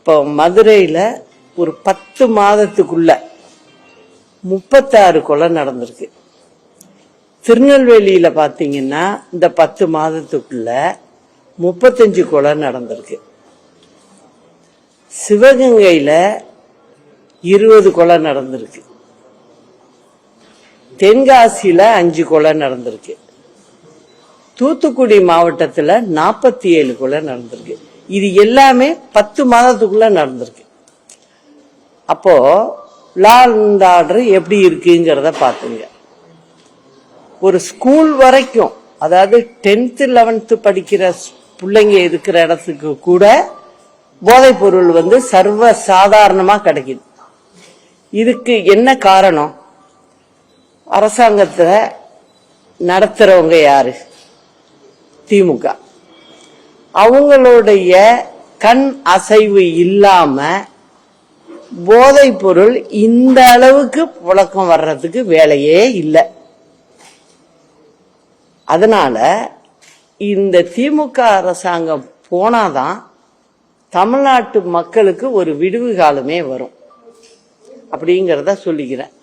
இப்போ மதுரையில் ஒரு 10 மாதத்துக்குள்ள 36 கொலை நடந்திருக்கு. திருநெல்வேலியில பாத்தீங்கன்னா இந்த 10 மாதத்துக்குள்ள 35 கொலை நடந்திருக்கு. சிவகங்கையில 20 கொலை நடந்திருக்கு. தென்காசியில 5 கொலை நடந்திருக்கு. தூத்துக்குடி மாவட்டத்துல 47 கொலை நடந்திருக்கு. இது எல்லாமே 10 மாதத்துக்குள்ள நடந்திருக்கு. அப்போ லா அண்ட் ஆர்டர் எப்படி இருக்குங்கிறத பாத்துங்க. ஒரு ஸ்கூல் வரைக்கும், அதாவது 10th 11th படிக்கிற பிள்ளைங்க இருக்கிற இடத்துக்கு கூட போதைப் பொருள் சர்வ சாதாரணமா கிடைக்குது. இதுக்கு என்ன காரணம்? அரசாங்கத்தை நடத்துறவங்க யாரு? திமுக. அவங்களுடைய கண் அசைவு இல்லாம போதைப் பொருள் இந்த அளவுக்கு புழக்கம் வர்றதுக்கு வேலையே இல்லை. அதனால இந்த திமுக அரசாங்கம் போனாதான் தமிழ்நாட்டு மக்களுக்கு ஒரு விடிவு காலமே வரும் அப்படிங்கிறத சொல்லிக்கிறேன்.